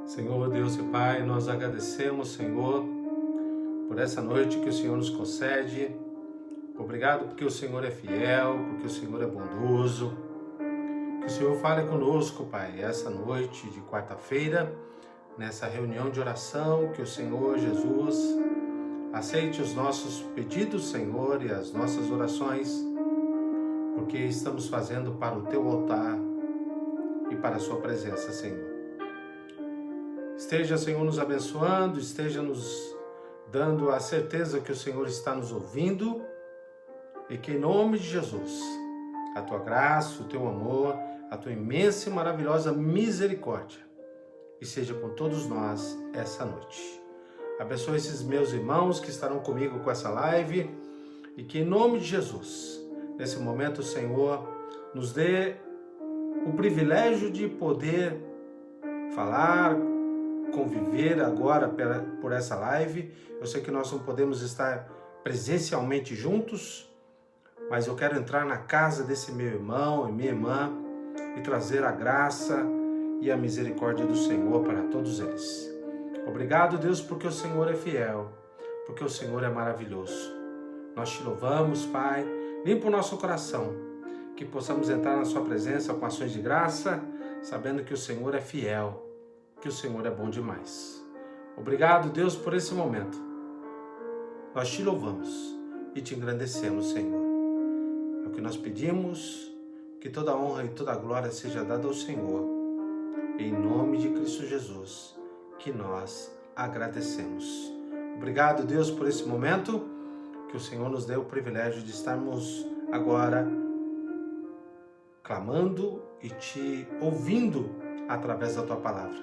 Senhor Deus e Pai, nós agradecemos, Senhor, por essa noite que o Senhor nos concede. Obrigado porque o Senhor é fiel, porque o Senhor é bondoso. Que o Senhor fale conosco, Pai, essa noite de quarta-feira, nessa reunião de oração, que o Senhor Jesus aceite os nossos pedidos, Senhor, e as nossas orações, porque estamos fazendo para o Teu altar e para a Sua presença, Senhor. Esteja, Senhor, nos abençoando, esteja nos dando a certeza que o Senhor está nos ouvindo e que, em nome de Jesus, a Tua graça, o Teu amor, a Tua imensa e maravilhosa misericórdia esteja com todos nós essa noite. Abençoe esses meus irmãos que estarão comigo com essa live e que, em nome de Jesus, nesse momento, o Senhor nos dê o privilégio de poder falar, conviver agora por essa live. Eu sei que nós não podemos estar presencialmente juntos, mas eu quero entrar na casa desse meu irmão e minha irmã e trazer a graça e a misericórdia do Senhor para todos eles. Obrigado, Deus, porque o Senhor é fiel, porque o Senhor é maravilhoso. Nós te louvamos, Pai. Limpa o nosso coração, que possamos entrar na sua presença com ações de graça, sabendo que o Senhor é fiel, que o Senhor é bom demais. Obrigado, Deus, por esse momento. Nós te louvamos e te engrandecemos, Senhor. É o que nós pedimos, que toda honra e toda glória seja dada ao Senhor. Em nome de Cristo Jesus, que nós agradecemos. Obrigado, Deus, por esse momento, que o Senhor nos dê o privilégio de estarmos agora clamando e te ouvindo através da tua palavra.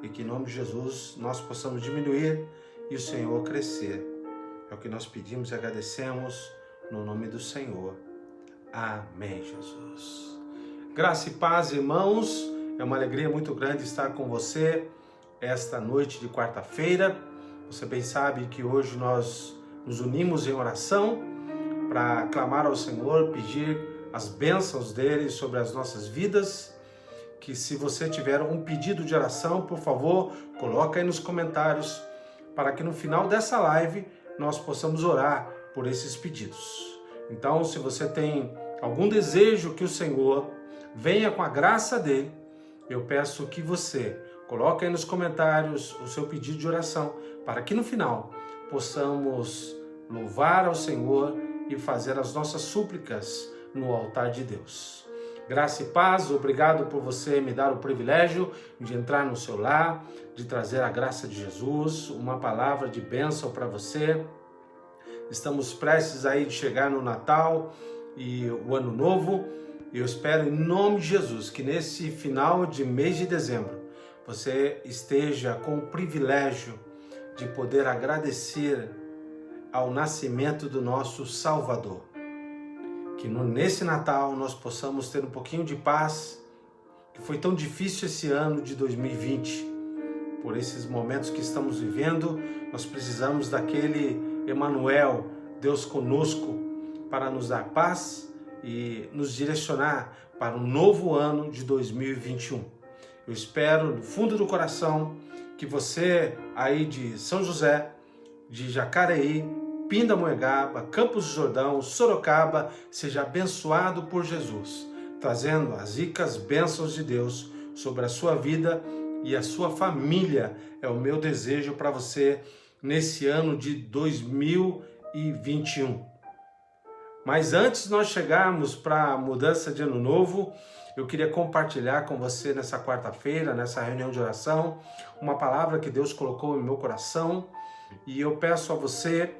E que em nome de Jesus nós possamos diminuir e o Senhor crescer. É o que nós pedimos e agradecemos no nome do Senhor. Amém, Jesus. Graça e paz, irmãos. É uma alegria muito grande estar com você esta noite de quarta-feira. Você bem sabe que hoje nós nos unimos em oração para clamar ao Senhor, pedir as bênçãos dele sobre as nossas vidas. Que se você tiver um pedido de oração, por favor, coloca aí nos comentários, para que no final dessa live nós possamos orar por esses pedidos. Então, se você tem algum desejo que o Senhor venha com a graça dele, eu peço que você coloque aí nos comentários o seu pedido de oração, para que no final possamos louvar ao Senhor e fazer as nossas súplicas no altar de Deus. Graça e paz, obrigado por você me dar o privilégio de entrar no seu lar, de trazer a graça de Jesus, uma palavra de bênção para você. Estamos prestes aí de chegar no Natal e o Ano Novo, e eu espero em nome de Jesus que nesse final de mês de dezembro você esteja com o privilégio de poder agradecer ao nascimento do nosso Salvador. Que nesse Natal nós possamos ter um pouquinho de paz, que foi tão difícil esse ano de 2020. Por esses momentos que estamos vivendo, nós precisamos daquele Emanuel, Deus conosco, para nos dar paz e nos direcionar para um novo ano de 2021. Eu espero do fundo do coração que você aí de São José, de Jacareí, Pindamonhangaba, Campos do Jordão, Sorocaba, seja abençoado por Jesus, trazendo as ricas bênçãos de Deus sobre a sua vida e a sua família. É o meu desejo para você nesse ano de 2021. Mas antes de nós chegarmos para a mudança de ano novo, eu queria compartilhar com você nessa quarta-feira, nessa reunião de oração, uma palavra que Deus colocou em meu coração. E eu peço a você,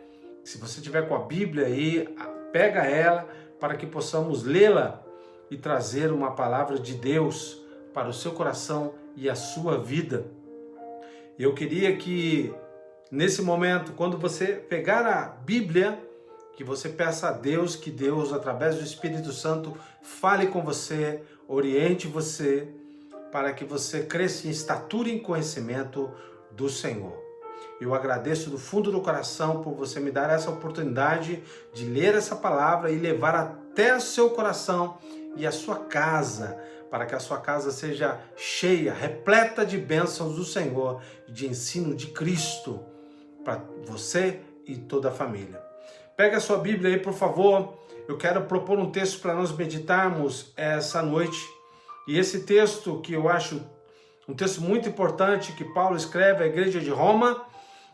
se você tiver com a Bíblia aí, pega ela para que possamos lê-la e trazer uma palavra de Deus para o seu coração e a sua vida. Eu queria que nesse momento, quando você pegar a Bíblia, que você peça a Deus, que Deus, através do Espírito Santo, fale com você, oriente você, para que você cresça em estatura e em conhecimento do Senhor. Eu agradeço do fundo do coração por você me dar essa oportunidade de ler essa palavra e levar até o seu coração e a sua casa, para que a sua casa seja cheia, repleta de bênçãos do Senhor, de ensino de Cristo para você e toda a família. Pega a sua Bíblia aí, por favor. Eu quero propor um texto para nós meditarmos essa noite. E esse texto, que eu acho um texto muito importante, que Paulo escreve à igreja de Roma,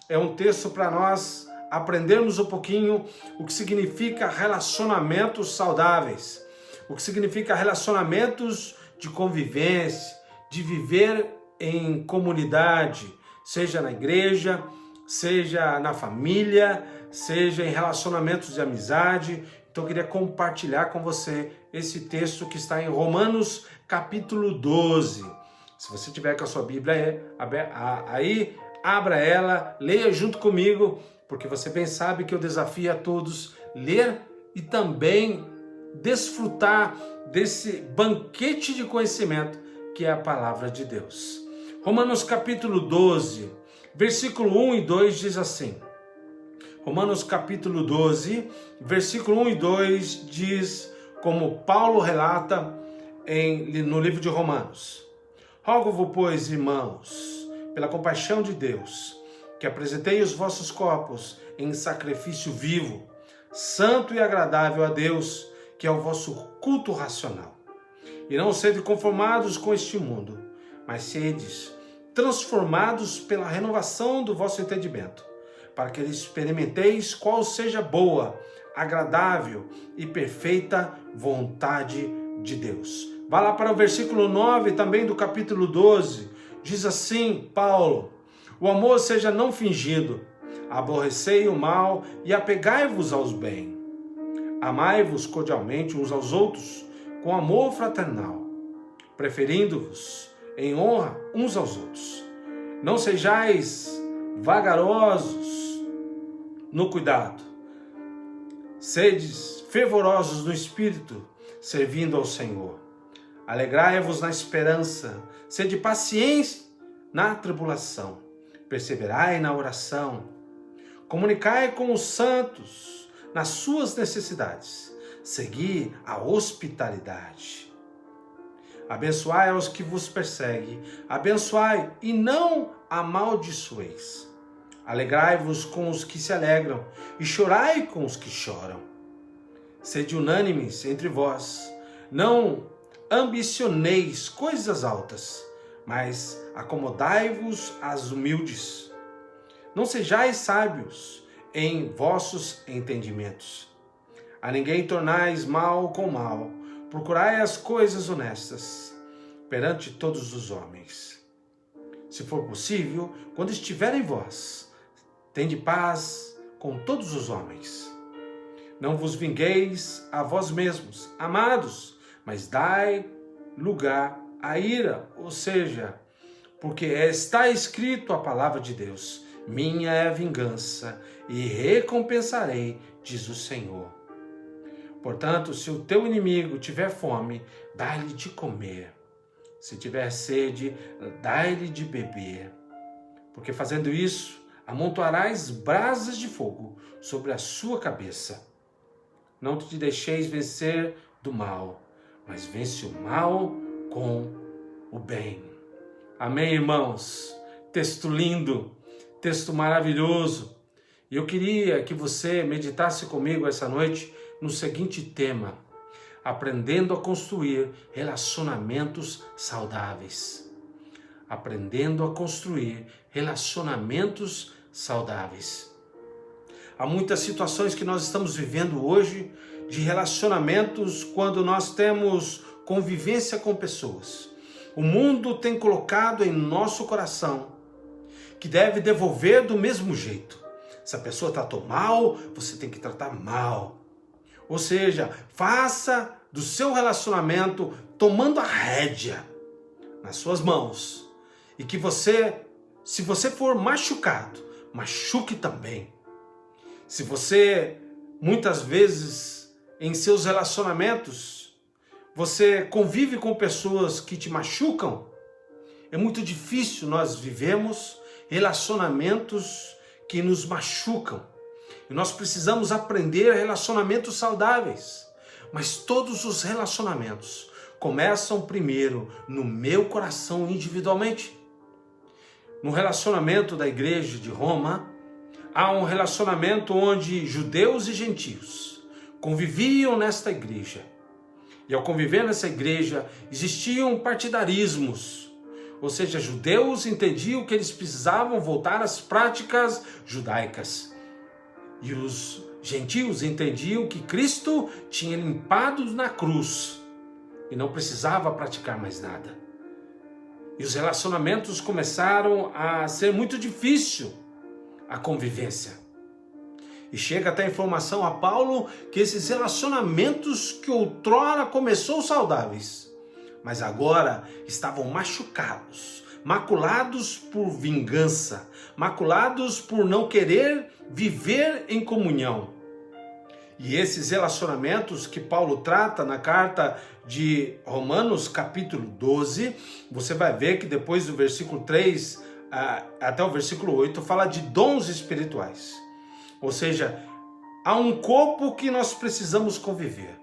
é um texto para nós aprendermos um pouquinho o que significa relacionamentos saudáveis, o que significa relacionamentos de convivência, de viver em comunidade, seja na igreja, seja na família, seja em relacionamentos de amizade. Então eu queria compartilhar com você esse texto que está em Romanos capítulo 12. Se você tiver com a sua Bíblia aí, abra ela, leia junto comigo, porque você bem sabe que eu desafio a todos ler e também desfrutar desse banquete de conhecimento que é a palavra de Deus. Romanos capítulo 12, versículo 1 e 2 diz assim. Romanos capítulo 12, versículo 1 e 2 diz, como Paulo relata no livro de Romanos: Rogo-vos, pois, irmãos, pela compaixão de Deus, que apresentei os vossos corpos em sacrifício vivo, santo e agradável a Deus, que é o vosso culto racional. E não sede conformados com este mundo, mas sedes transformados pela renovação do vosso entendimento, para que experimenteis qual seja boa, agradável e perfeita vontade de Deus. Vá lá para o versículo 9 também do capítulo 12. Diz assim, Paulo: o amor seja não fingido, aborrecei o mal e apegai-vos aos bens. Amai-vos cordialmente uns aos outros, com amor fraternal, preferindo-vos em honra uns aos outros. Não sejais vagarosos no cuidado, sedes fervorosos no espírito, servindo ao Senhor. Alegrai-vos na esperança, sede pacientes na tribulação, perseverai na oração, comunicai com os santos nas suas necessidades, segui a hospitalidade. Abençoai aos que vos perseguem, abençoai e não amaldiçoeis. Alegrai-vos com os que se alegram e chorai com os que choram. Sede unânimes entre vós, não ambicioneis coisas altas, mas acomodai-vos às humildes. Não sejais sábios em vossos entendimentos. A ninguém tornais mal com mal, procurai as coisas honestas perante todos os homens. Se for possível, quando estiver em vós, tende paz com todos os homens. Não vos vingueis a vós mesmos, amados, mas dai lugar à ira, ou seja, porque está escrito a palavra de Deus: minha é a vingança e recompensarei, diz o Senhor. Portanto, se o teu inimigo tiver fome, dá-lhe de comer. Se tiver sede, dá-lhe de beber. Porque fazendo isso, amontoarás brasas de fogo sobre a sua cabeça. Não te deixeis vencer do mal, mas vence o mal com o bem. Amém, irmãos? Texto lindo, texto maravilhoso. E eu queria que você meditasse comigo essa noite no seguinte tema: aprendendo a construir relacionamentos saudáveis. Aprendendo a construir relacionamentos saudáveis. Há muitas situações que nós estamos vivendo hoje de relacionamentos quando nós temos convivência com pessoas. O mundo tem colocado em nosso coração que deve devolver do mesmo jeito. Se a pessoa tratou mal, você tem que tratar mal. Ou seja, faça do seu relacionamento tomando a rédea nas suas mãos. E que você, se você for machucado, machuque também. Se você, muitas vezes, em seus relacionamentos, você convive com pessoas que te machucam, é muito difícil nós vivemos relacionamentos que nos machucam. E nós precisamos aprender relacionamentos saudáveis. Mas todos os relacionamentos começam primeiro no meu coração individualmente. No relacionamento da igreja de Roma, há um relacionamento onde judeus e gentios conviviam nesta igreja. E ao conviver nessa igreja, existiam partidarismos. Ou seja, judeus entendiam que eles precisavam voltar às práticas judaicas. E os gentios entendiam que Cristo tinha limpado na cruz e não precisava praticar mais nada. E os relacionamentos começaram a ser muito difícil, a convivência. E chega até a informação a Paulo que esses relacionamentos que outrora começou saudáveis, mas agora estavam machucados, maculados por vingança, maculados por não querer viver em comunhão. E esses relacionamentos que Paulo trata na carta de Romanos capítulo 12, você vai ver que depois do versículo 3 até o versículo 8 fala de dons espirituais. Ou seja, há um corpo que nós precisamos conviver.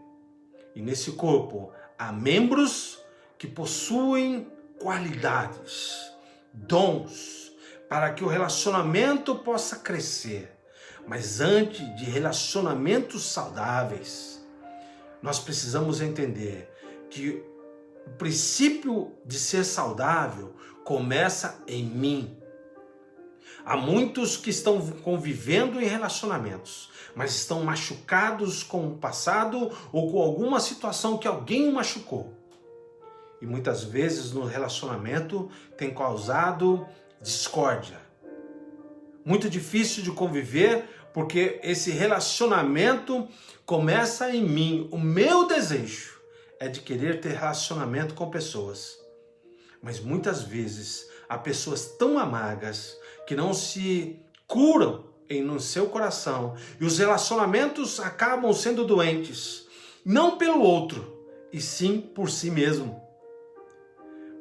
E nesse corpo há membros que possuem qualidades, dons, para que o relacionamento possa crescer. Mas antes de relacionamentos saudáveis, nós precisamos entender que o princípio de ser saudável começa em mim. Há muitos que estão convivendo em relacionamentos, mas estão machucados com o passado ou com alguma situação que alguém o machucou. E muitas vezes no relacionamento tem causado discórdia. Muito difícil de conviver, porque esse relacionamento começa em mim. O meu desejo é de querer ter relacionamento com pessoas. Mas muitas vezes há pessoas tão amargas que não se curam no seu coração. E os relacionamentos acabam sendo doentes. Não pelo outro, e sim por si mesmo.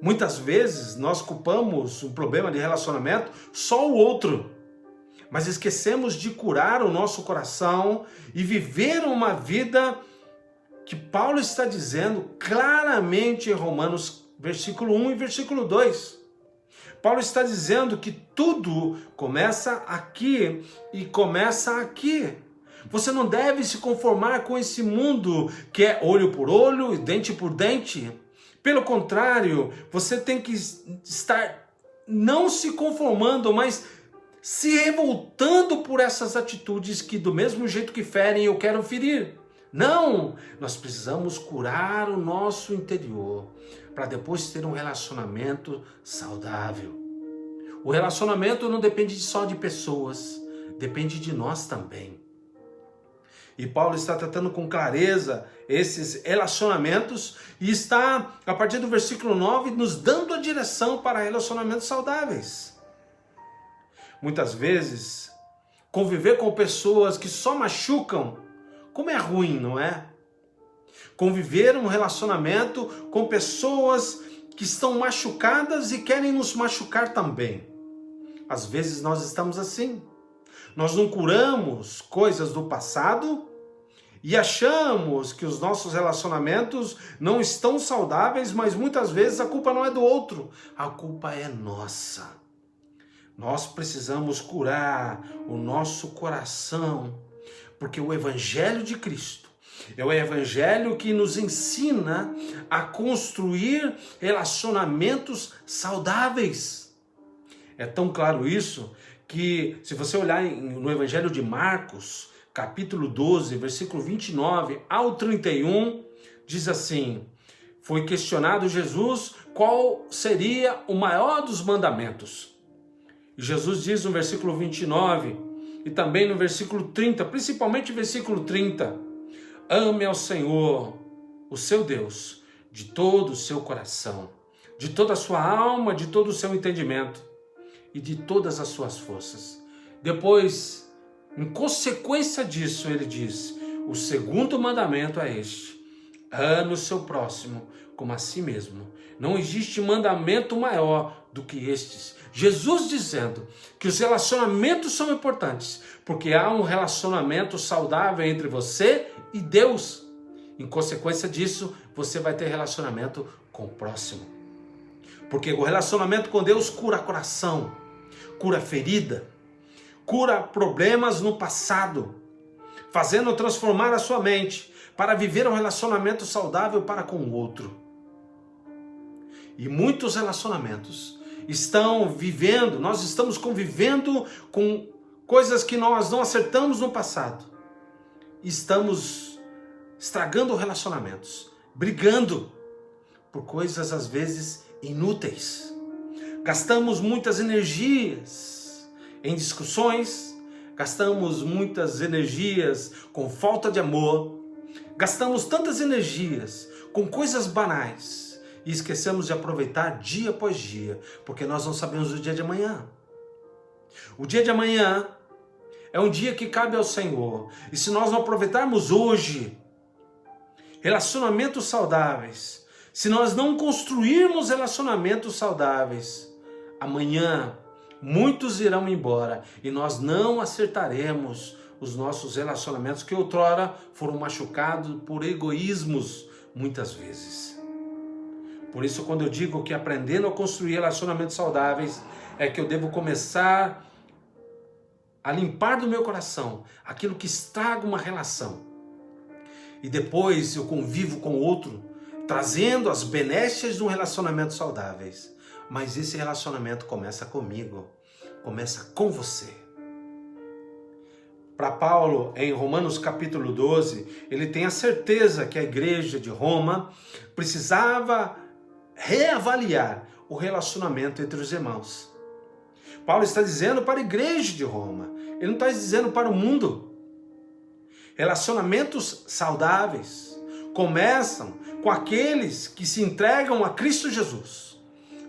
Muitas vezes nós culpamos um problema de relacionamento só o outro. Mas esquecemos de curar o nosso coração e viver uma vida que Paulo está dizendo claramente em Romanos versículo 1 e versículo 2. Paulo está dizendo que tudo começa aqui e começa aqui. Você não deve se conformar com esse mundo que é olho por olho e dente por dente. Pelo contrário, você tem que estar não se conformando, mas se revoltando por essas atitudes que do mesmo jeito que ferem, eu quero ferir. Não, nós precisamos curar o nosso interior para depois ter um relacionamento saudável. O relacionamento não depende só de pessoas, depende de nós também. E Paulo está tratando com clareza esses relacionamentos e está, a partir do versículo 9, nos dando a direção para relacionamentos saudáveis. Muitas vezes, conviver com pessoas que só machucam, como é ruim, não é? Conviver um relacionamento com pessoas que estão machucadas e querem nos machucar também. Às vezes nós estamos assim. Nós não curamos coisas do passado e achamos que os nossos relacionamentos não estão saudáveis, mas muitas vezes a culpa não é do outro, a culpa é nossa. Nós precisamos curar o nosso coração, porque o Evangelho de Cristo é o Evangelho que nos ensina a construir relacionamentos saudáveis. É tão claro isso que, se você olhar no Evangelho de Marcos, capítulo 12, versículo 29 ao 31, diz assim: foi questionado Jesus qual seria o maior dos mandamentos. E Jesus diz no versículo 29 e também no versículo 30, principalmente o versículo 30, ame ao Senhor, o seu Deus, de todo o seu coração, de toda a sua alma, de todo o seu entendimento e de todas as suas forças. Depois, em consequência disso, ele diz, o segundo mandamento é este: ame o seu próximo como a si mesmo. Não existe mandamento maior do que estes. Jesus dizendo que os relacionamentos são importantes, porque há um relacionamento saudável entre você e Deus. Em consequência disso, você vai ter relacionamento com o próximo. Porque o relacionamento com Deus cura coração, cura ferida, cura problemas no passado, fazendo transformar a sua mente para viver um relacionamento saudável para com o outro. E muitos relacionamentos nós estamos convivendo com coisas que nós não acertamos no passado. Estamos estragando relacionamentos, brigando por coisas às vezes inúteis. Gastamos muitas energias em discussões, gastamos muitas energias com falta de amor, gastamos tantas energias com coisas banais e esquecemos de aproveitar dia após dia, porque nós não sabemos o dia de amanhã. O dia de amanhã é um dia que cabe ao Senhor, e se nós não aproveitarmos hoje relacionamentos saudáveis, se nós não construirmos relacionamentos saudáveis, amanhã muitos irão embora e nós não acertaremos os nossos relacionamentos que outrora foram machucados por egoísmos muitas vezes. Por isso, quando eu digo que aprendendo a construir relacionamentos saudáveis, é que eu devo começar a limpar do meu coração aquilo que estraga uma relação. E depois eu convivo com o outro, trazendo as benécias de um relacionamento saudáveis. Mas esse relacionamento começa comigo, começa com você. Para Paulo, em Romanos capítulo 12, ele tem a certeza que a igreja de Roma precisava reavaliar o relacionamento entre os irmãos. Paulo está dizendo para a igreja de Roma, ele não está dizendo para o mundo. Relacionamentos saudáveis começam com aqueles que se entregam a Cristo Jesus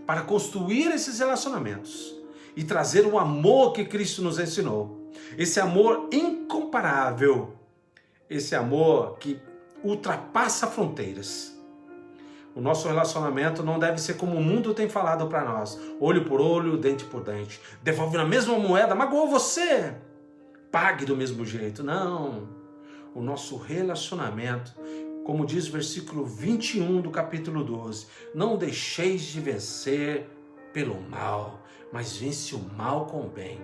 para construir esses relacionamentos e trazer o amor que Cristo nos ensinou. Esse amor incomparável, esse amor que ultrapassa fronteiras. O nosso relacionamento não deve ser como o mundo tem falado para nós, olho por olho, dente por dente. Devolve na mesma moeda, magoou você, pague do mesmo jeito. Não. O nosso relacionamento, como diz o versículo 21 do capítulo 12, não deixeis de vencer pelo mal, mas vence o mal com o bem.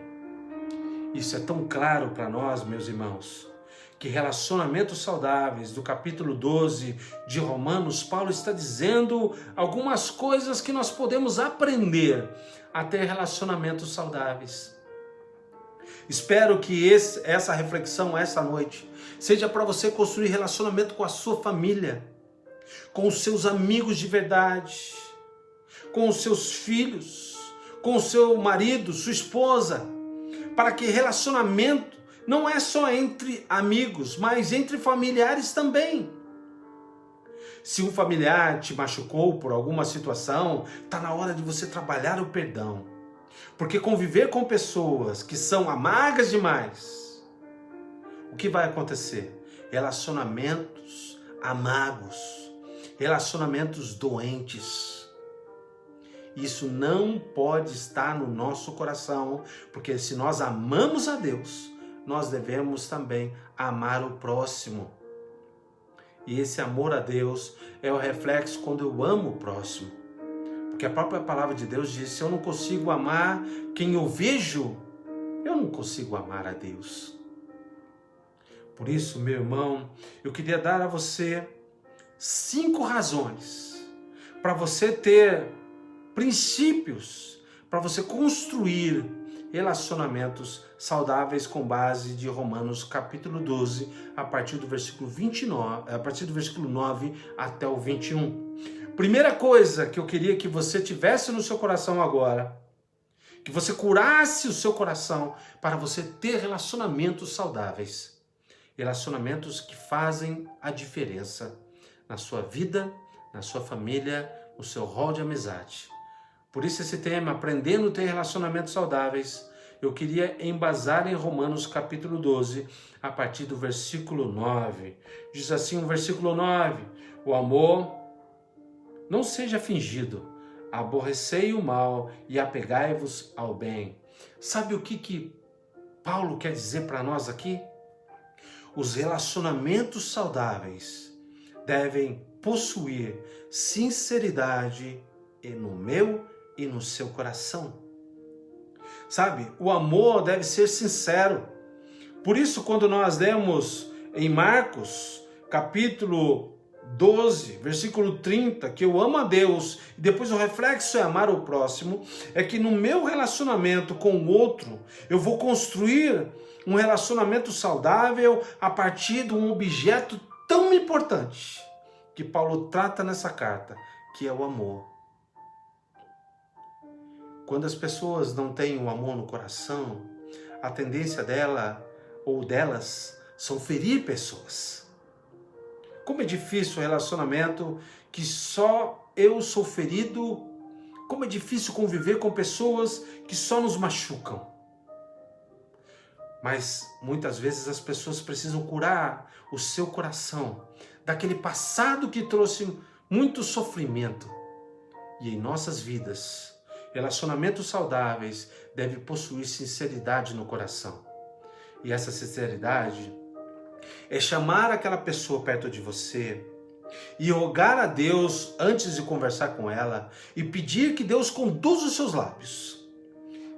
Isso é tão claro para nós, meus irmãos, que relacionamentos saudáveis, do capítulo 12 de Romanos, Paulo está dizendo algumas coisas que nós podemos aprender a ter relacionamentos saudáveis. Espero que essa reflexão, essa noite, seja para você construir relacionamento com a sua família, com os seus amigos de verdade, com os seus filhos, com o seu marido, sua esposa, para que relacionamento não é só entre amigos, mas entre familiares também. Se um familiar te machucou por alguma situação, está na hora de você trabalhar o perdão. Porque conviver com pessoas que são amargas demais, o que vai acontecer? Relacionamentos amargos, relacionamentos doentes. Isso não pode estar no nosso coração, porque se nós amamos a Deus, nós devemos também amar o próximo. E esse amor a Deus é o reflexo quando eu amo o próximo. Porque a própria palavra de Deus diz, se eu não consigo amar quem eu vejo, eu não consigo amar a Deus. Por isso, meu irmão, eu queria dar a você 5 razões para você ter princípios, para você construir relacionamentos saudáveis com base de Romanos capítulo 12, a partir do versículo 29, a partir do versículo 9 até o 21. Primeira coisa que eu queria que você tivesse no seu coração agora, que você curasse o seu coração para você ter relacionamentos saudáveis. Relacionamentos que fazem a diferença na sua vida, na sua família, no seu rol de amizade. Por isso esse tema, aprendendo a ter relacionamentos saudáveis, eu queria embasar em Romanos capítulo 12, a partir do versículo 9. Diz assim o versículo 9, o amor não seja fingido, aborrecei o mal e apegai-vos ao bem. Sabe o que Paulo quer dizer para nós aqui? Os relacionamentos saudáveis devem possuir sinceridade no meu e no seu coração. Sabe, o amor deve ser sincero. Por isso, quando nós lemos em Marcos, capítulo 12, versículo 30, que eu amo a Deus, e depois o reflexo é amar o próximo, é que no meu relacionamento com o outro, eu vou construir um relacionamento saudável a partir de um objeto tão importante que Paulo trata nessa carta, que é o amor. Quando as pessoas não têm o amor no coração, a tendência dela ou delas são ferir pessoas. Como é difícil o relacionamento que só eu sou ferido. Como é difícil conviver com pessoas que só nos machucam. Mas muitas vezes as pessoas precisam curar o seu coração daquele passado que trouxe muito sofrimento. E em nossas vidas, relacionamentos saudáveis devem possuir sinceridade no coração. E essa sinceridade é chamar aquela pessoa perto de você e rogar a Deus antes de conversar com ela e pedir que Deus conduza os seus lábios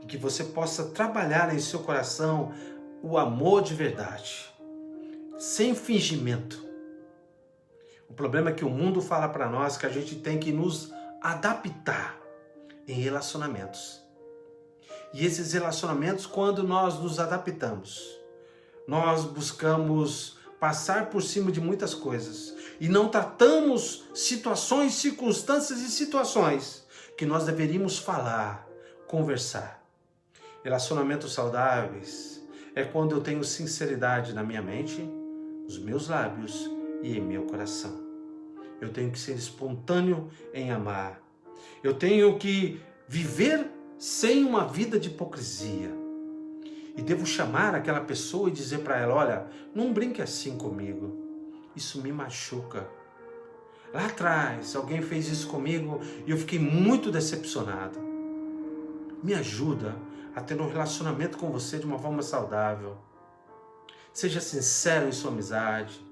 e que você possa trabalhar em seu coração o amor de verdade, sem fingimento. O problema é que o mundo fala para nós que a gente tem que nos adaptar em relacionamentos. E esses relacionamentos, quando nós nos adaptamos, nós buscamos passar por cima de muitas coisas e não tratamos situações, circunstâncias e situações que nós deveríamos falar, conversar. Relacionamentos saudáveis é quando eu tenho sinceridade na minha mente, nos meus lábios e em meu coração. Eu tenho que ser espontâneo em amar. Eu tenho que viver sem uma vida de hipocrisia. E devo chamar aquela pessoa e dizer para ela, olha, não brinque assim comigo. Isso me machuca. Lá atrás, alguém fez isso comigo e eu fiquei muito decepcionado. Me ajuda a ter um relacionamento com você de uma forma saudável. Seja sincero em sua amizade.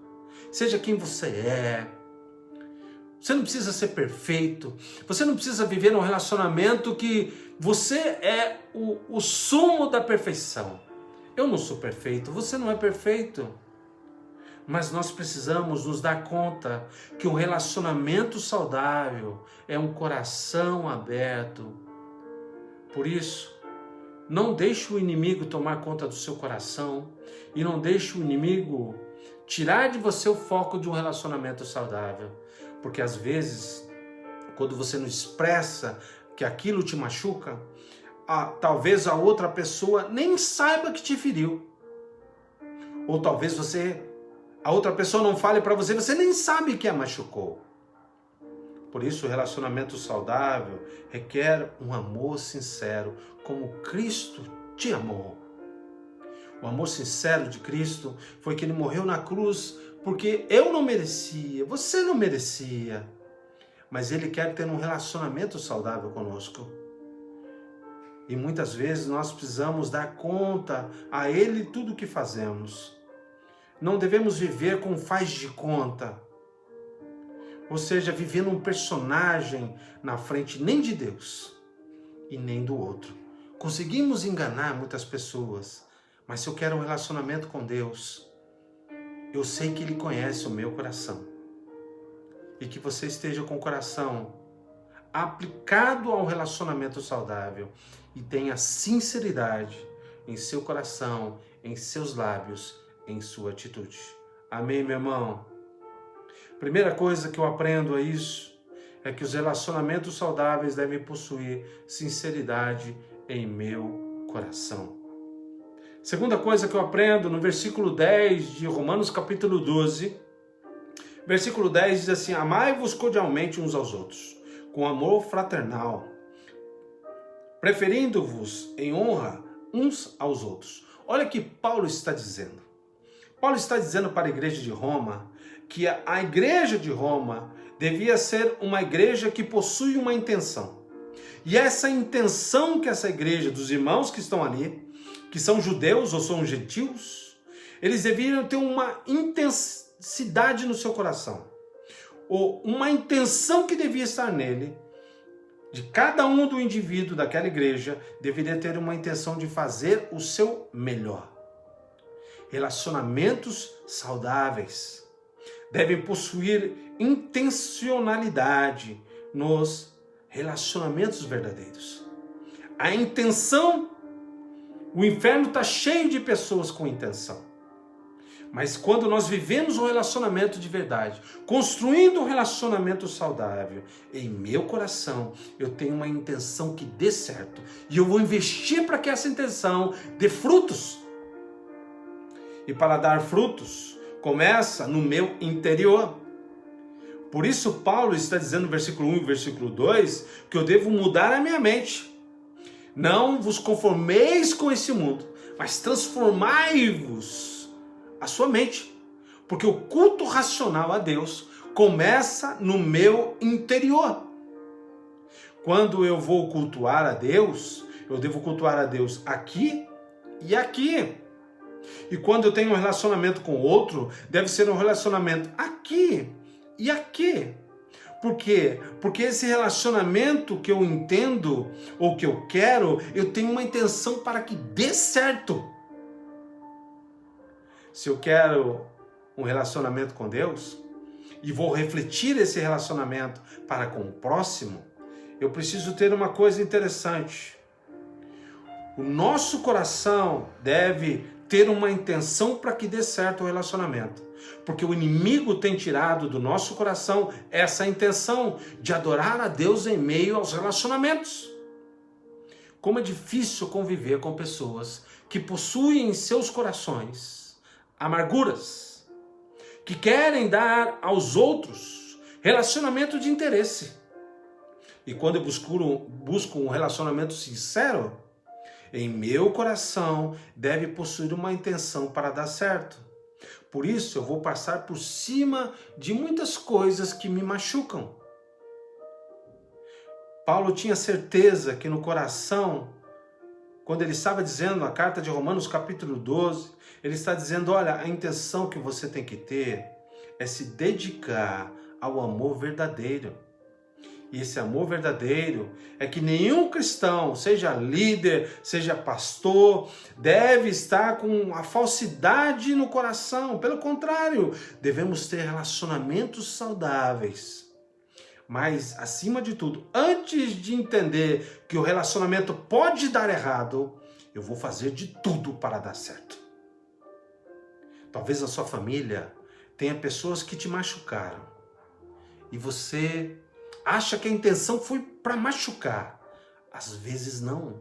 Seja quem você é. Você não precisa ser perfeito. Você não precisa viver num relacionamento que você é o sumo da perfeição. Eu não sou perfeito, você não é perfeito. Mas nós precisamos nos dar conta que um relacionamento saudável é um coração aberto. Por isso, não deixe o inimigo tomar conta do seu coração e não deixe o inimigo tirar de você o foco de um relacionamento saudável. Porque às vezes, quando você não expressa que aquilo te machuca, talvez a outra pessoa nem saiba que te feriu. Ou talvez a outra pessoa não fale para você, você nem sabe que a machucou. Por isso, o relacionamento saudável requer um amor sincero, como Cristo te amou. O amor sincero de Cristo foi que Ele morreu na cruz porque eu não merecia, você não merecia. Mas Ele quer ter um relacionamento saudável conosco. E muitas vezes nós precisamos dar conta a Ele tudo o que fazemos. Não devemos viver com faz de conta. Ou seja, vivendo um personagem na frente nem de Deus e nem do outro. Conseguimos enganar muitas pessoas, mas se eu quero um relacionamento com Deus, eu sei que Ele conhece o meu coração. E que você esteja com o coração aplicado a um relacionamento saudável e tenha sinceridade em seu coração, em seus lábios, em sua atitude. Amém, meu irmão? Primeira coisa que eu aprendo é isso, é que os relacionamentos saudáveis devem possuir sinceridade em meu coração. Segunda coisa que eu aprendo no versículo 10 de Romanos capítulo 12, versículo 10 diz assim, amai-vos cordialmente uns aos outros, com amor fraternal, preferindo-vos em honra uns aos outros. Olha o que Paulo está dizendo. Paulo está dizendo para a igreja de Roma que a igreja de Roma devia ser uma igreja que possui uma intenção. E essa intenção que essa igreja, dos irmãos que estão ali, que são judeus ou são gentios, eles deviam ter uma intensidade no seu coração. ou uma intenção que devia estar nele, de cada um do indivíduo daquela igreja, deveria ter uma intenção de fazer o seu melhor. Relacionamentos saudáveis devem possuir intencionalidade nos relacionamentos verdadeiros. A intenção, o inferno está cheio de pessoas com intenção. Mas quando nós vivemos um relacionamento de verdade, construindo um relacionamento saudável, em meu coração eu tenho uma intenção que dê certo. E eu vou investir para que essa intenção dê frutos. E para dar frutos, começa no meu interior. Por isso Paulo está dizendo no versículo 1 e versículo 2, que eu devo mudar a minha mente. Não vos conformeis com esse mundo, mas transformai-vos a sua mente, porque o culto racional a Deus começa no meu interior. Quando eu vou cultuar a Deus, eu devo cultuar a Deus aqui e aqui. E quando eu tenho um relacionamento com outro, deve ser um relacionamento aqui e aqui. Por quê? Porque esse relacionamento que eu entendo ou que eu quero, eu tenho uma intenção para que dê certo. Se eu quero um relacionamento com Deus e vou refletir esse relacionamento para com o próximo, eu preciso ter uma coisa interessante. O nosso coração deve ter uma intenção para que dê certo o relacionamento. Porque o inimigo tem tirado do nosso coração essa intenção de adorar a Deus em meio aos relacionamentos. Como é difícil conviver com pessoas que possuem em seus corações amarguras, que querem dar aos outros relacionamento de interesse. E quando eu busco um relacionamento sincero, em meu coração deve possuir uma intenção para dar certo. Por isso eu vou passar por cima de muitas coisas que me machucam. Paulo tinha certeza que no coração, quando ele estava dizendo a carta de Romanos capítulo 12, ele está dizendo, olha, a intenção que você tem que ter é se dedicar ao amor verdadeiro. E esse amor verdadeiro é que nenhum cristão, seja líder, seja pastor, deve estar com a falsidade no coração. Pelo contrário, devemos ter relacionamentos saudáveis. Mas, acima de tudo, antes de entender que o relacionamento pode dar errado, eu vou fazer de tudo para dar certo. Talvez na sua família tenha pessoas que te machucaram. E você acha que a intenção foi para machucar. Às vezes não.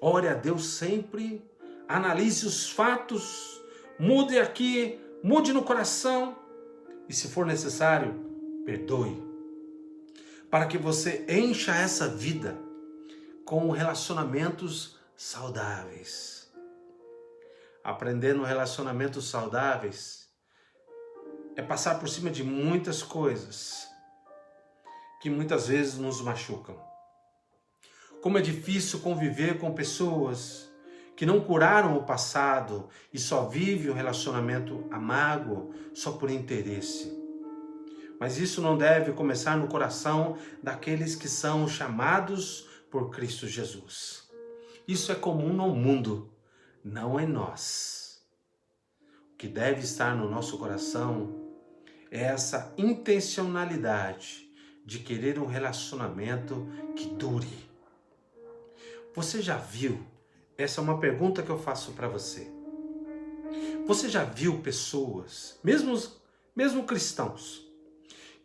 Ore a Deus sempre, analise os fatos, mude aqui, mude no coração e, se for necessário, perdoe. Para que você encha essa vida com relacionamentos saudáveis. Aprendendo relacionamentos saudáveis é passar por cima de muitas coisas que muitas vezes nos machucam. Como é difícil conviver com pessoas que não curaram o passado e só vivem um relacionamento amargo só por interesse. Mas isso não deve começar no coração daqueles que são chamados por Cristo Jesus. Isso é comum no mundo, não em nós. O que deve estar no nosso coração é essa intencionalidade de querer um relacionamento que dure. Você já viu? Essa é uma pergunta que eu faço para você. Você já viu pessoas, mesmo cristãos,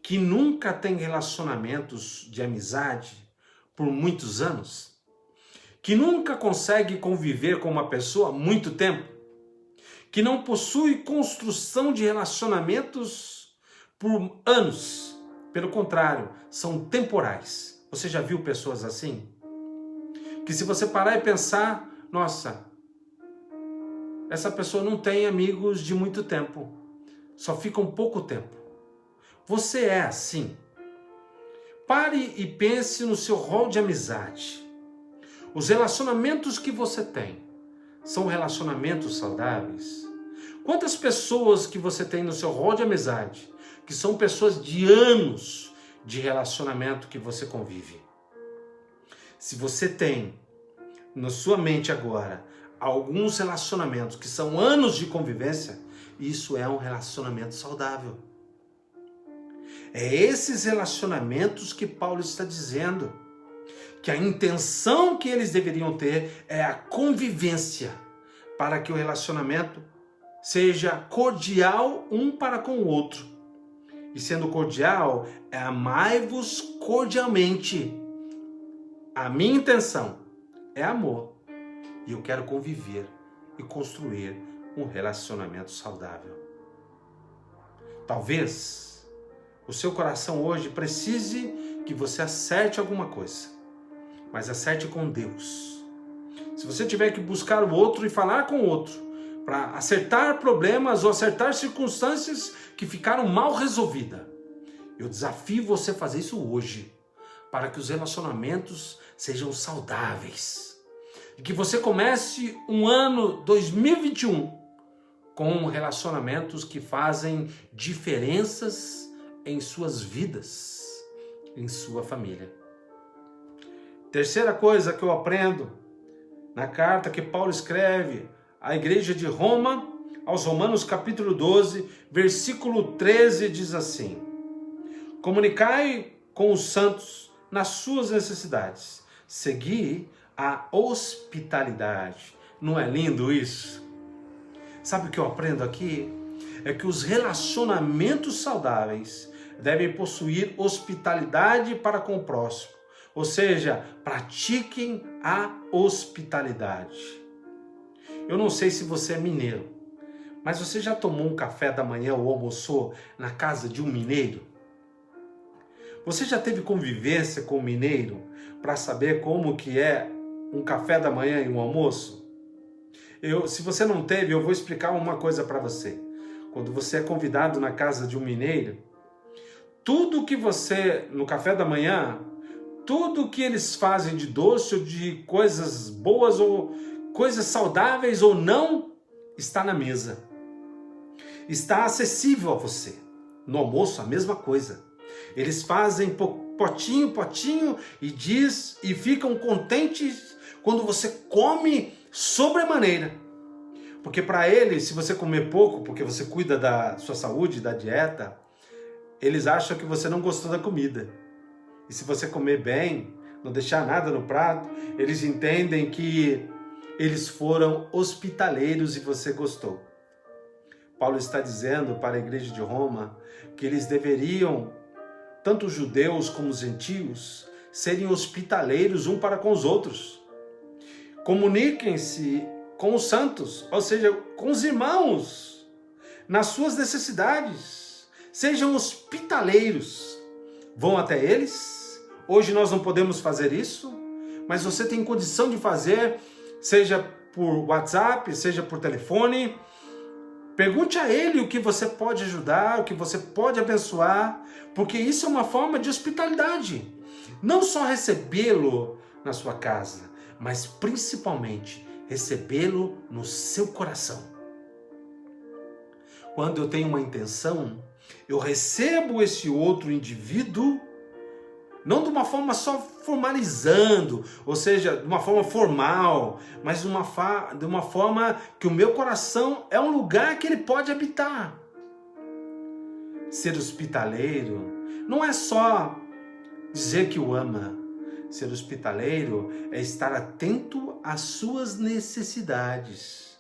que nunca têm relacionamentos de amizade por muitos anos? Que nunca consegue conviver com uma pessoa há muito tempo? Que não possui construção de relacionamentos por anos? Pelo contrário, são temporais. Você já viu pessoas assim? Que se você parar e pensar, nossa, essa pessoa não tem amigos de muito tempo, só fica um pouco tempo. Você é assim? Pare e pense no seu rol de amizade. Os relacionamentos que você tem são relacionamentos saudáveis? Quantas pessoas que você tem no seu rol de amizade que são pessoas de anos de relacionamento que você convive. Se você tem na sua mente agora alguns relacionamentos que são anos de convivência, isso é um relacionamento saudável. É esses relacionamentos que Paulo está dizendo, que a intenção que eles deveriam ter é a convivência, para que o relacionamento seja cordial um para com o outro. E sendo cordial, é amai-vos cordialmente. A minha intenção é amor. E eu quero conviver e construir um relacionamento saudável. Talvez o seu coração hoje precise que você acerte alguma coisa, mas acerte com Deus. Se você tiver que buscar o outro e falar com o outro, para acertar problemas ou acertar circunstâncias que ficaram mal resolvidas, eu desafio você a fazer isso hoje, para que os relacionamentos sejam saudáveis. E que você comece um ano 2021 com relacionamentos que fazem diferenças em suas vidas, em sua família. Terceira coisa que eu aprendo na carta que Paulo escreve à igreja de Roma, aos Romanos capítulo 12, versículo 13, diz assim: comunicai com os santos nas suas necessidades, segui a hospitalidade. Não é lindo isso? Sabe o que eu aprendo aqui? É que os relacionamentos saudáveis devem possuir hospitalidade para com o próximo. Ou seja, pratiquem a hospitalidade. Eu não sei se você é mineiro, mas você já tomou um café da manhã ou almoçou na casa de um mineiro? Você já teve convivência com um mineiro para saber como que é um café da manhã e um almoço? Se você não teve, eu vou explicar uma coisa para você. Quando você é convidado na casa de um mineiro, tudo que você, no café da manhã, tudo que eles fazem de doce ou de coisas boas ou coisas saudáveis ou não, está na mesa. Está acessível a você. No almoço, a mesma coisa. Eles fazem potinho e ficam contentes quando você come sobremaneira. Porque para eles, se você comer pouco, porque você cuida da sua saúde, da dieta, eles acham que você não gostou da comida. E se você comer bem, não deixar nada no prato, eles entendem que eles foram hospitaleiros e você gostou. Paulo está dizendo para a igreja de Roma que eles deveriam, tanto os judeus como os gentios, serem hospitaleiros um para com os outros. Comuniquem-se com os santos, ou seja, com os irmãos, nas suas necessidades. Sejam hospitaleiros. Vão até eles. Hoje nós não podemos fazer isso, mas você tem condição de fazer, seja por WhatsApp, seja por telefone. Pergunte a ele o que você pode ajudar, o que você pode abençoar, porque isso é uma forma de hospitalidade. Não só recebê-lo na sua casa, mas principalmente recebê-lo no seu coração. Quando eu tenho uma intenção, eu recebo esse outro indivíduo, não de uma forma só formalizando, ou seja, de uma forma formal, mas de uma forma que o meu coração é um lugar que ele pode habitar. Ser hospitaleiro não é só dizer que o ama. Ser hospitaleiro é estar atento às suas necessidades.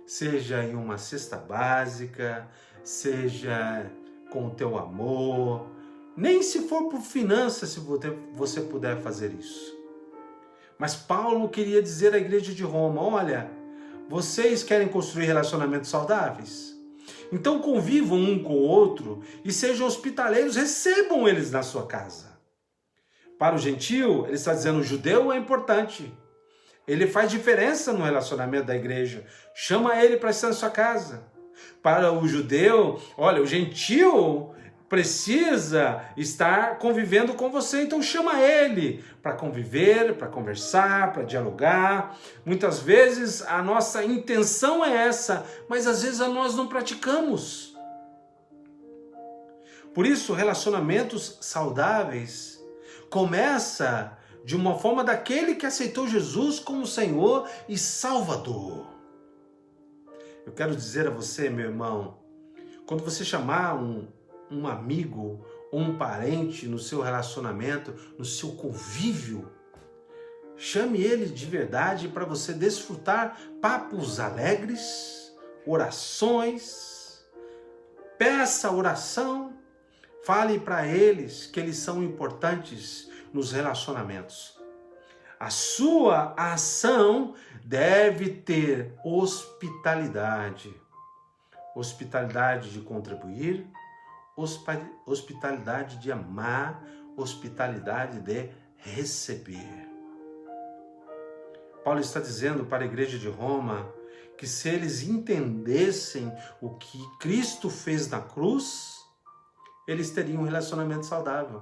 Seja em uma cesta básica, seja com o teu amor, nem se for por finanças, se você puder fazer isso. Mas Paulo queria dizer à igreja de Roma: olha, vocês querem construir relacionamentos saudáveis? Então convivam um com o outro e sejam hospitaleiros, recebam eles na sua casa. Para o gentio, ele está dizendo: o judeu é importante. Ele faz diferença no relacionamento da igreja. Chama ele para estar na sua casa. Para o judeu, olha, o gentio precisa estar convivendo com você, então chama ele para conviver, para conversar, para dialogar. Muitas vezes a nossa intenção é essa, mas às vezes nós não praticamos. Por isso, relacionamentos saudáveis começa de uma forma daquele que aceitou Jesus como Senhor e Salvador. Eu quero dizer a você, meu irmão, quando você chamar um amigo ou um parente no seu relacionamento, no seu convívio, chame ele de verdade para você desfrutar papos alegres, orações, peça oração, fale para eles que eles são importantes nos relacionamentos. A sua ação deve ter hospitalidade. Hospitalidade de contribuir, hospitalidade de amar, hospitalidade de receber. Paulo está dizendo para a igreja de Roma que se eles entendessem o que Cristo fez na cruz, eles teriam um relacionamento saudável.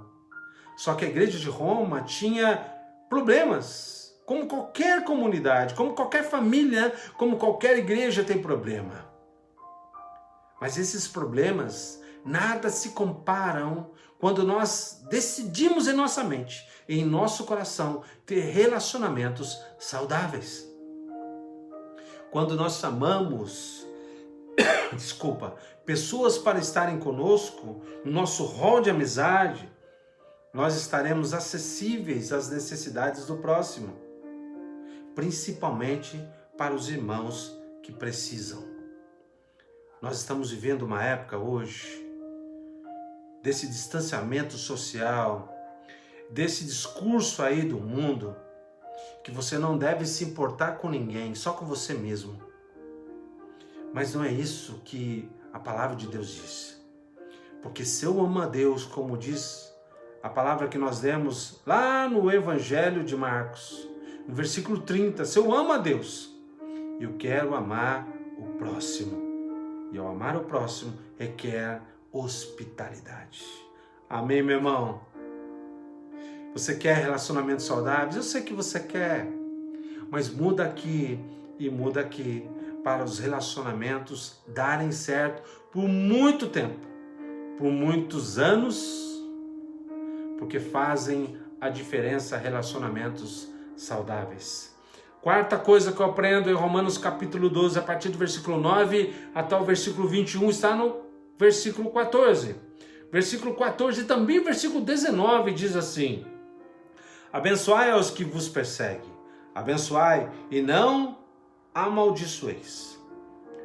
Só que a igreja de Roma tinha problemas, como qualquer comunidade, como qualquer família, como qualquer igreja tem problema. Mas esses problemas nada se comparam quando nós decidimos em nossa mente, em nosso coração, ter relacionamentos saudáveis. Quando nós chamamos, pessoas para estarem conosco, no nosso rol de amizade, nós estaremos acessíveis às necessidades do próximo, principalmente para os irmãos que precisam. Nós estamos vivendo uma época hoje desse distanciamento social, desse discurso aí do mundo, que você não deve se importar com ninguém, só com você mesmo. Mas não é isso que a palavra de Deus diz. Porque se eu amo a Deus, como diz a palavra que nós lemos lá no Evangelho de Marcos, no versículo 30, se eu amo a Deus, eu quero amar o próximo. E ao amar o próximo, requer hospitalidade. Amém, meu irmão? Você quer relacionamentos saudáveis? Eu sei que você quer, mas muda aqui e muda aqui para os relacionamentos darem certo por muito tempo, por muitos anos, porque fazem a diferença relacionamentos saudáveis. Quarta coisa que eu aprendo em Romanos capítulo 12, a partir do versículo 9 até o versículo 21, está no versículo 14. Versículo 14 e também versículo 19 diz assim: abençoai aos que vos perseguem, abençoai e não amaldiçoeis.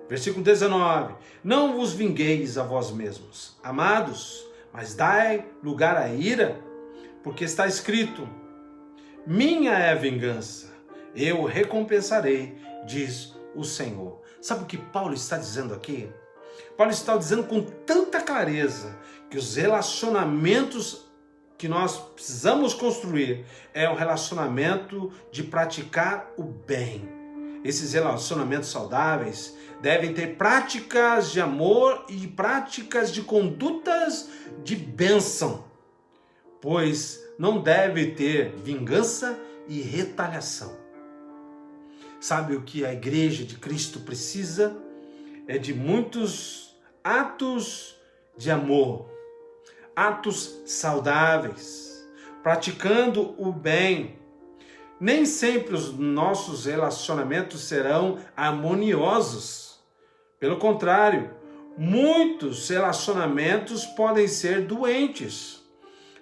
Versículo 19, não vos vingueis a vós mesmos, amados, mas dai lugar à ira, porque está escrito, minha é a vingança, eu recompensarei, diz o Senhor. Sabe o que Paulo está dizendo aqui? Paulo está dizendo com tanta clareza que os relacionamentos que nós precisamos construir é um relacionamento de praticar o bem. Esses relacionamentos saudáveis devem ter práticas de amor e práticas de condutas de bênção, pois não deve ter vingança e retaliação. Sabe o que a igreja de Cristo precisa? É de muitos atos de amor, atos saudáveis, praticando o bem. Nem sempre os nossos relacionamentos serão harmoniosos. Pelo contrário, muitos relacionamentos podem ser doentes.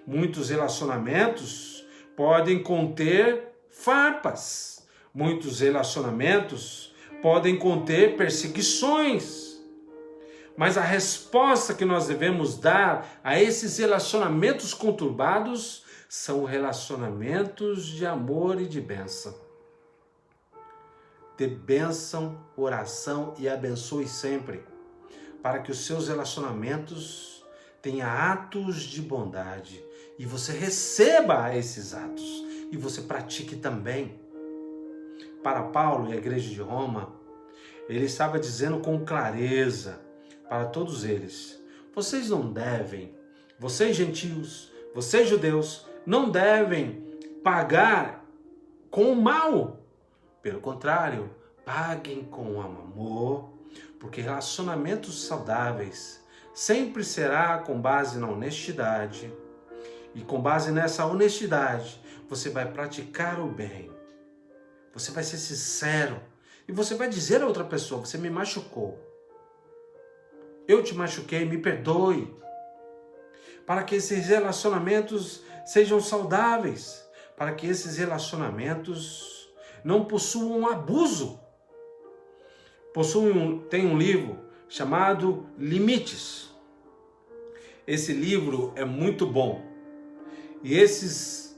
Muitos relacionamentos podem conter farpas. Muitos relacionamentos podem conter perseguições. Mas a resposta que nós devemos dar a esses relacionamentos conturbados são relacionamentos de amor e de bênção. Dê bênção, oração e abençoe sempre, para que os seus relacionamentos tenham atos de bondade e você receba esses atos e você pratique também. Para Paulo e a igreja de Roma, ele estava dizendo com clareza para todos eles, vocês não devem, vocês gentios, vocês judeus, não devem pagar com o mal. Pelo contrário, paguem com amor, porque relacionamentos saudáveis sempre será com base na honestidade. E com base nessa honestidade, você vai praticar o bem. Você vai ser sincero. E você vai dizer a outra pessoa, você me machucou. Eu te machuquei, me perdoe. Para que esses relacionamentos sejam saudáveis. Para que esses relacionamentos não possuam abuso. Tem um livro chamado Limites. Esse livro é muito bom. E esse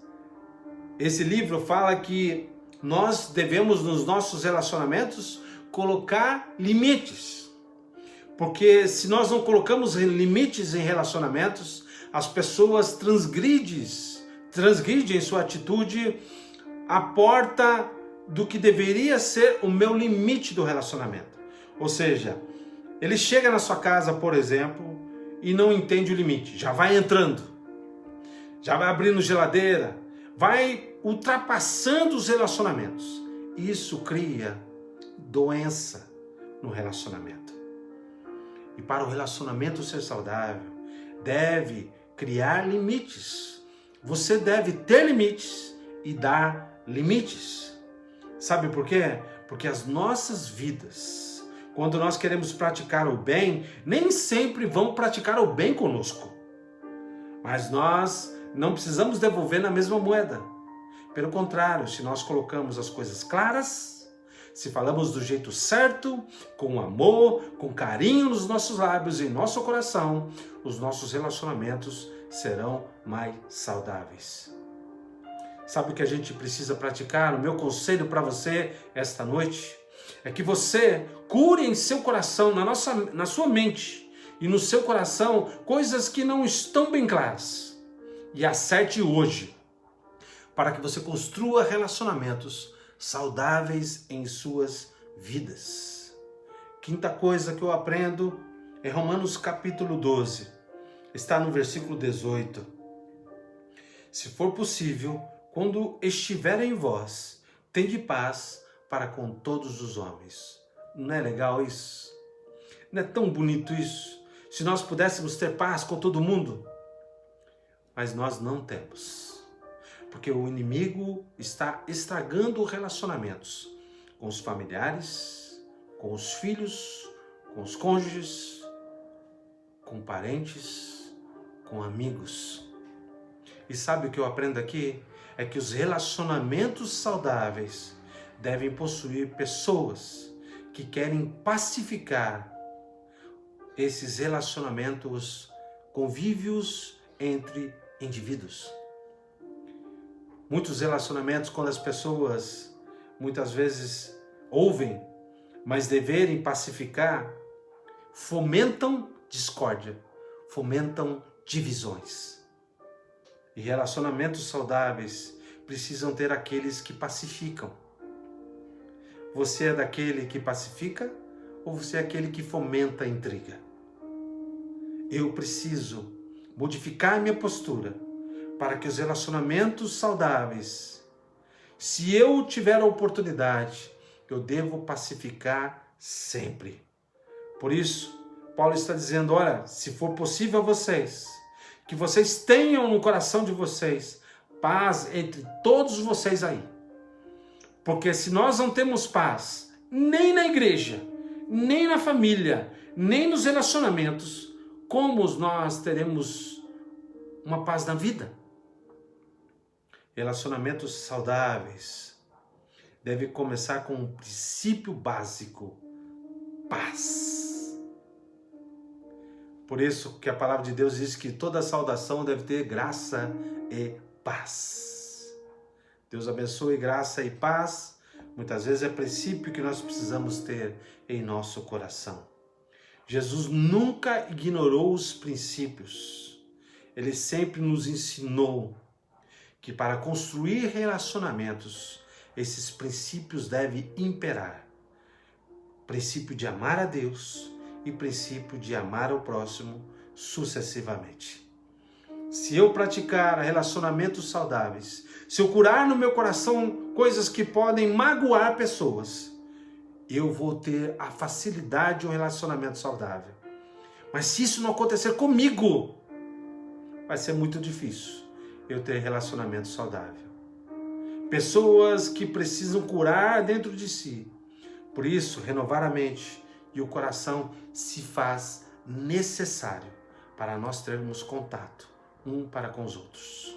livro fala que nós devemos, nos nossos relacionamentos, colocar limites. Porque se nós não colocamos limites em relacionamentos, as pessoas transgridem sua atitude à porta do que deveria ser o meu limite do relacionamento. Ou seja, ele chega na sua casa, por exemplo, e não entende o limite. Já vai entrando, já vai abrindo geladeira, vai ultrapassando os relacionamentos. Isso cria doença no relacionamento. E para o relacionamento ser saudável, deve criar limites. Você deve ter limites e dar limites. Sabe por quê? Porque as nossas vidas, quando nós queremos praticar o bem, nem sempre vão praticar o bem conosco. Mas nós não precisamos devolver na mesma moeda. Pelo contrário, se nós colocamos as coisas claras, se falamos do jeito certo, com amor, com carinho nos nossos lábios e em nosso coração, os nossos relacionamentos serão mais saudáveis. Sabe o que a gente precisa praticar? O meu conselho para você esta noite é que você cure em seu coração, na sua mente e no seu coração, coisas que não estão bem claras. E acerte hoje, para que você construa relacionamentos saudáveis em suas vidas. Quinta coisa que eu aprendo é Romanos capítulo 12. Está no versículo 18. Se for possível, quando estiver em vós, tende paz para com todos os homens. Não é legal isso? Não é tão bonito isso? Se nós pudéssemos ter paz com todo mundo, mas nós não temos. Porque o inimigo está estragando relacionamentos com os familiares, com os filhos, com os cônjuges, com parentes, com amigos. E sabe o que eu aprendo aqui? É que os relacionamentos saudáveis devem possuir pessoas que querem pacificar esses relacionamentos, convívios entre indivíduos. Muitos relacionamentos, quando as pessoas muitas vezes ouvem, mas deverem pacificar, fomentam discórdia, fomentam divisões. E relacionamentos saudáveis precisam ter aqueles que pacificam. Você é daquele que pacifica ou você é aquele que fomenta a intriga? Eu preciso modificar minha postura para que os relacionamentos saudáveis, se eu tiver a oportunidade, eu devo pacificar sempre. Por isso, Paulo está dizendo, olha, se for possível a vocês, que vocês tenham no coração de vocês paz entre todos vocês aí. Porque se nós não temos paz, nem na igreja, nem na família, nem nos relacionamentos, como nós teremos uma paz na vida? Relacionamentos saudáveis devem começar com um princípio básico: paz. Por isso que a palavra de Deus diz que toda saudação deve ter graça e paz. Deus abençoe graça e paz. Muitas vezes é princípio que nós precisamos ter em nosso coração. Jesus nunca ignorou os princípios. Ele sempre nos ensinou que para construir relacionamentos, esses princípios devem imperar. Princípio de amar a Deus e princípio de amar ao próximo sucessivamente. Se eu praticar relacionamentos saudáveis, se eu curar no meu coração coisas que podem magoar pessoas, eu vou ter a facilidade de um relacionamento saudável. Mas se isso não acontecer comigo, vai ser muito difícil eu ter relacionamento saudável. Pessoas que precisam curar dentro de si. Por isso, renovar a mente e o coração se faz necessário para nós termos contato para com os outros.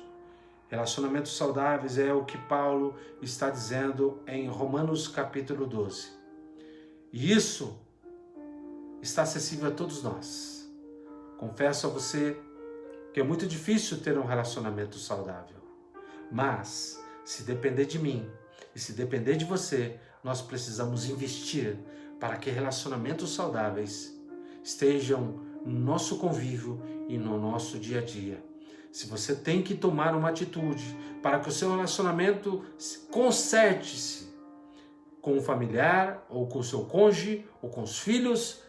Relacionamentos saudáveis é o que Paulo está dizendo em Romanos capítulo 12. E isso está acessível a todos nós. Confesso a você que é muito difícil ter um relacionamento saudável. Mas, se depender de mim e se depender de você, nós precisamos investir para que relacionamentos saudáveis estejam no nosso convívio e no nosso dia a dia. Se você tem que tomar uma atitude para que o seu relacionamento conserte-se com o familiar, ou com o seu cônjuge, ou com os filhos,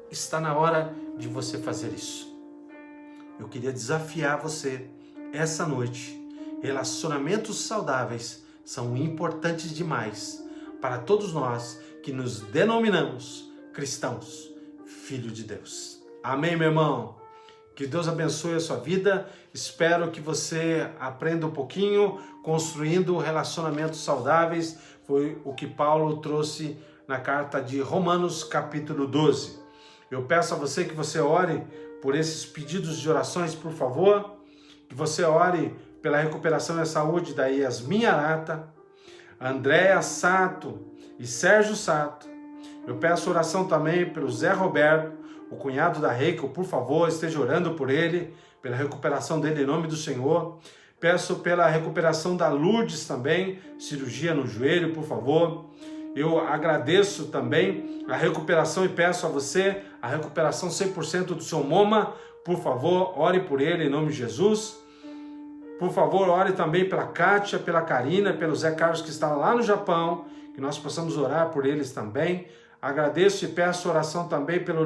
está na hora de você fazer isso. Eu queria desafiar você essa noite. Relacionamentos saudáveis são importantes demais para todos nós que nos denominamos cristãos, filhos de Deus. Amém, meu irmão? Que Deus abençoe a sua vida. Espero que você aprenda um pouquinho construindo relacionamentos saudáveis. Foi o que Paulo trouxe na carta de Romanos capítulo 12. Eu peço a você que você ore por esses pedidos de orações, por favor. Que você ore pela recuperação e saúde da Yasmin Arata, Andréa Sato e Sérgio Sato. Eu peço oração também pelo Zé Roberto, o cunhado da Reiko, por favor, esteja orando por ele, pela recuperação dele em nome do Senhor. Peço pela recuperação da Lourdes também, cirurgia no joelho, por favor. Eu agradeço também a recuperação e peço a você a recuperação 100% do seu Moma. Por favor, ore por ele em nome de Jesus. Por favor, ore também pela Kátia, pela Karina, pelo Zé Carlos que está lá no Japão, que nós possamos orar por eles também. Agradeço e peço oração também pelo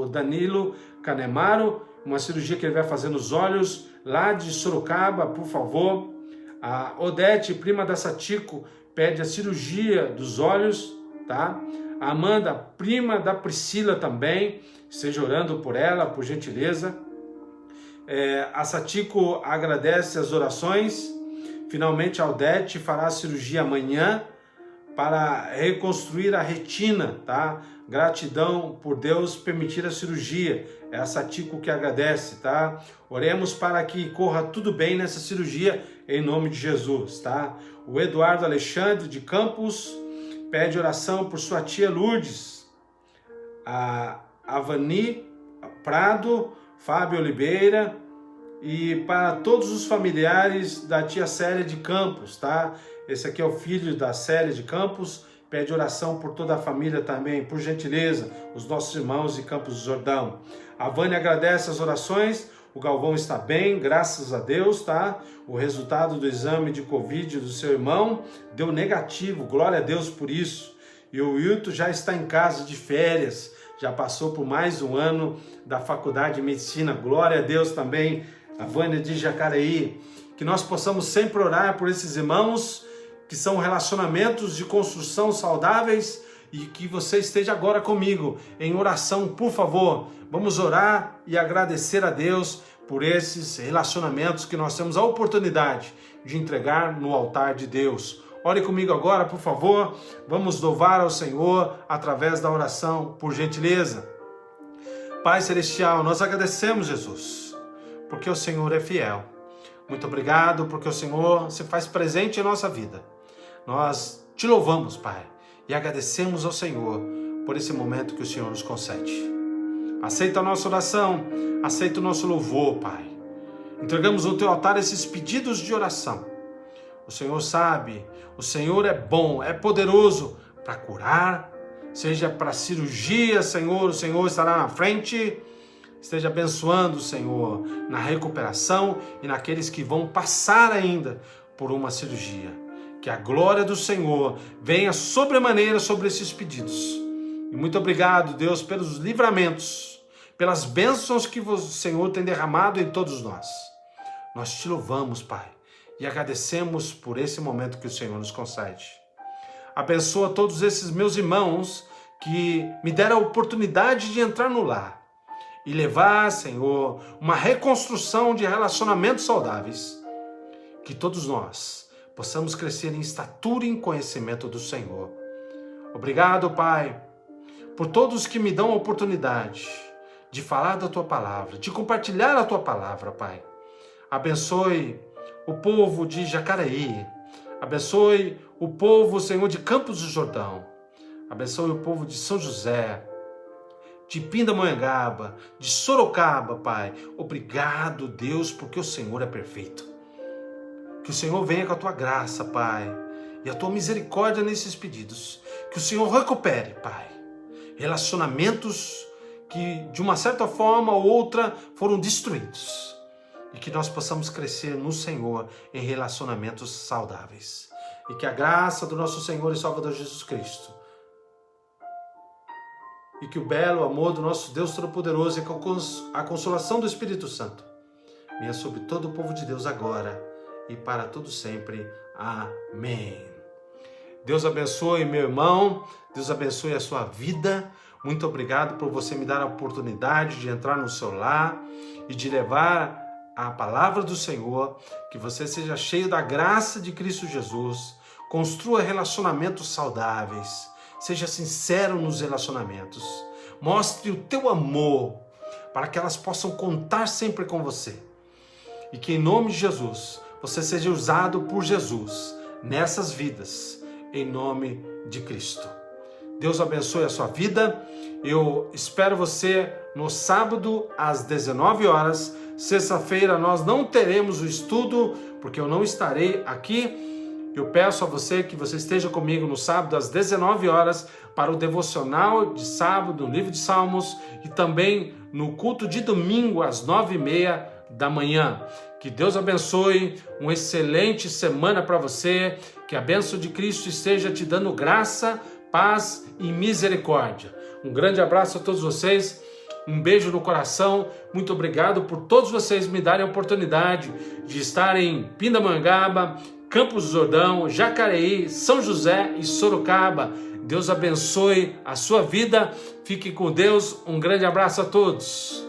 Danilo Canemaro, uma cirurgia que ele vai fazer nos olhos, lá de Sorocaba, por favor. A Odete, prima da Satiko, pede a cirurgia dos olhos, tá? A Amanda, prima da Priscila também, esteja orando por ela, por gentileza. A Satiko agradece as orações. Finalmente a Odete fará a cirurgia amanhã para reconstruir a retina, tá? Gratidão por Deus permitir a cirurgia. É a Satiko que agradece, tá? Oremos para que corra tudo bem nessa cirurgia, em nome de Jesus, tá? O Eduardo Alexandre de Campos pede oração por sua tia Lourdes. A Avani Prado, Fábio Oliveira e para todos os familiares da tia Célia de Campos, tá? Esse aqui é o filho da Célia de Campos, pede oração por toda a família também, por gentileza, os nossos irmãos de Campos do Jordão. A Vânia agradece as orações, o Galvão está bem, graças a Deus, tá? O resultado do exame de Covid do seu irmão deu negativo, glória a Deus por isso. E o Wilton já está em casa de férias, já passou por mais um ano da faculdade de medicina, glória a Deus também. A Vânia de Jacareí, que nós possamos sempre orar por esses irmãos, que são relacionamentos de construção saudáveis, e que você esteja agora comigo em oração, por favor. Vamos orar e agradecer a Deus por esses relacionamentos que nós temos a oportunidade de entregar no altar de Deus. Ore comigo agora, por favor. Vamos louvar ao Senhor através da oração, por gentileza. Pai Celestial, nós agradecemos, Jesus, porque o Senhor é fiel. Muito obrigado, porque o Senhor se faz presente em nossa vida. Nós te louvamos, Pai, e agradecemos ao Senhor por esse momento que o Senhor nos concede. Aceita a nossa oração, aceita o nosso louvor, Pai. Entregamos no teu altar esses pedidos de oração. O Senhor sabe, o Senhor é bom, é poderoso para curar, seja para cirurgia, Senhor, o Senhor estará na frente. Esteja abençoando, Senhor, na recuperação e naqueles que vão passar ainda por uma cirurgia. Que a glória do Senhor venha sobremaneira sobre esses pedidos. E muito obrigado, Deus, pelos livramentos, pelas bênçãos que o Senhor tem derramado em todos nós. Nós te louvamos, Pai, e agradecemos por esse momento que o Senhor nos concede. Abençoa todos esses meus irmãos que me deram a oportunidade de entrar no lar e levar, Senhor, uma reconstrução de relacionamentos saudáveis. Que todos nós possamos crescer em estatura e em conhecimento do Senhor. Obrigado, Pai, por todos que me dão a oportunidade de falar da Tua palavra, de compartilhar a Tua palavra, Pai. Abençoe o povo de Jacareí, abençoe o povo, Senhor, de Campos do Jordão, abençoe o povo de São José, de Pindamonhangaba, de Sorocaba, Pai. Obrigado, Deus, porque o Senhor é perfeito. Que o Senhor venha com a Tua graça, Pai, e a Tua misericórdia nesses pedidos. Que o Senhor recupere, Pai, relacionamentos que, de uma certa forma ou outra, foram destruídos. E que nós possamos crescer no Senhor em relacionamentos saudáveis. E que a graça do nosso Senhor e Salvador Jesus Cristo, e que o belo amor do nosso Deus Todo-Poderoso e a consolação do Espírito Santo venha sobre todo o povo de Deus agora e para todo sempre. Amém. Deus abençoe, meu irmão. Deus abençoe a sua vida. Muito obrigado por você me dar a oportunidade de entrar no seu lar e de levar a palavra do Senhor. Que você seja cheio da graça de Cristo Jesus. Construa relacionamentos saudáveis. Seja sincero nos relacionamentos. Mostre o teu amor para que elas possam contar sempre com você. E que em nome de Jesus, você seja usado por Jesus nessas vidas, em nome de Cristo. Deus abençoe a sua vida. Eu espero você no sábado às 19 horas. Sexta-feira nós não teremos o estudo, porque eu não estarei aqui. Eu peço a você que você esteja comigo no sábado às 19 horas para o devocional de sábado, no livro de Salmos, e também no culto de domingo às 9h30 da manhã. Que Deus abençoe, uma excelente semana para você, que a bênção de Cristo esteja te dando graça, paz e misericórdia. Um grande abraço a todos vocês, um beijo no coração, muito obrigado por todos vocês me darem a oportunidade de estar em Pindamonhangaba, Campos do Jordão, Jacareí, São José e Sorocaba. Deus abençoe a sua vida, fique com Deus, um grande abraço a todos.